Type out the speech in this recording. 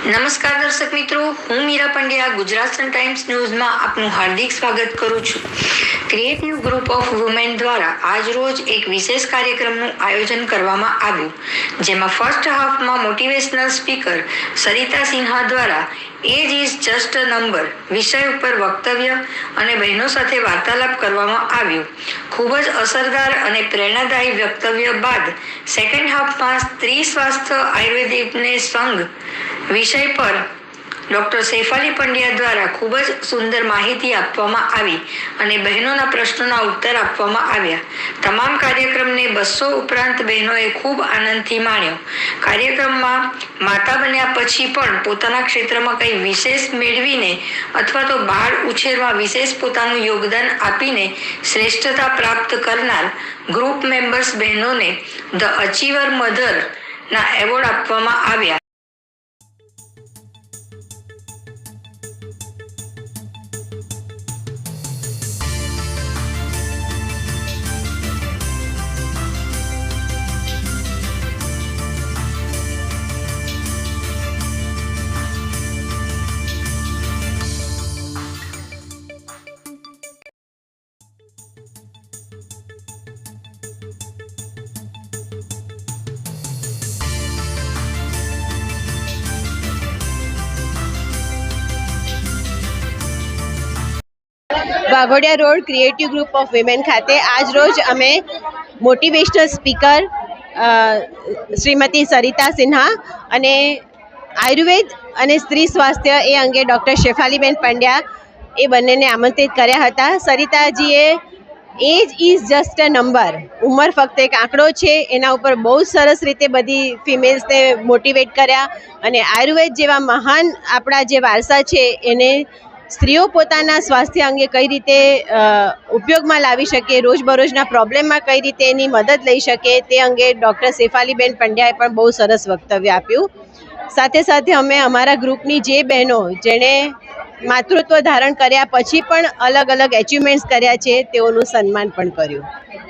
નમસ્કાર દર્શક મિત્રો, હું મીરા પંડ્યા ગુજરાત સન ટાઈમ્સ ન્યૂઝમાં આપનું હાર્દિક સ્વાગત કરું છું। ક્રિએટિવ ગ્રુપ ઓફ વુમેન દ્વારા આજ રોજ એક વિશેષ કાર્યક્રમનું આયોજન કરવામાં આવ્યું, જેમાં ફર્સ્ટ હાફમાં મોટિવેશનલ સ્પીકર સરિતા સિન્હા દ્વારા age is just a number વિષય ઉપર વક્તવ્ય અને બહેનો સાથે વાર્તાલાપ કરવામાં આવ્યો। ખૂબ જ અસરદાર અને પ્રેરણાદાયી વક્તવ્ય બાદ સેકન્ડ હાફમાં સ્ત્રી સ્વાસ્થ્ય આયુર્વેદિકને સંઘ વિષય પર ડોક્ટર શેફાલી પંડ્યા દ્વારા ખૂબ જ સુંદર માહિતી આપવામાં આવી અને બહેનોના પ્રશ્નોના ઉત્તર આપવામાં આવ્યા। તમામ કાર્યક્રમને 200 ઉપરાંત બહેનોએ ખૂબ આનંદથી માણ્યો। કાર્યક્રમમાં માતા બન્યા પછી પણ પોતાના ક્ષેત્રમાં કંઈ વિશેષ મેળવીને અથવા તો બાળ ઉછેરમાં વિશેષ પોતાનું યોગદાન આપીને શ્રેષ્ઠતા પ્રાપ્ત કરનાર ગ્રુપ મેમ્બર્સ બહેનોને ધ અચીવર મધરના એવોર્ડ આપવામાં આવ્યા। Waghodia road creative group of women ખાતે આજ રોજ અમે મોટિવેશનલ સ્પીકર શ્રીમતી સરિતા સિન્હા અને આયુર્વેદ અને સ્ત્રી સ્વાસ્થ્ય એ અંગે ડૉક્ટર શેફાલીબેન પંડ્યા એ બંનેને આમંત્રિત કર્યા હતા। સરિતાજીએ age is just a number, ઉંમર ફક્ત એક આંકડો છે, એના ઉપર બહુ સરસ રીતે બધી ફિમેલ્સને મોટિવેટ કર્યા અને આયુર્વેદ જેવા મહાન આપણા જે વારસા છે એને સ્ત્રીઓ પોતાના સ્વાસ્થ્ય અંગે કઈ રીતે ઉપયોગમાં લાવી શકે, રોજબરોજના પ્રોબ્લેમમાં કઈ રીતે એની મદદ લઈ શકે તે અંગે ડૉક્ટર શેફાલીબેન પંડ્યાએ પણ બહુ સરસ વક્તવ્ય આપ્યું। સાથે સાથે અમે અમારા ગ્રુપની જે બહેનો જેણે માતૃત્વ ધારણ કર્યા પછી પણ અલગ અલગ એચિવમેન્ટ્સ કર્યા છે તેઓનું સન્માન પણ કર્યું।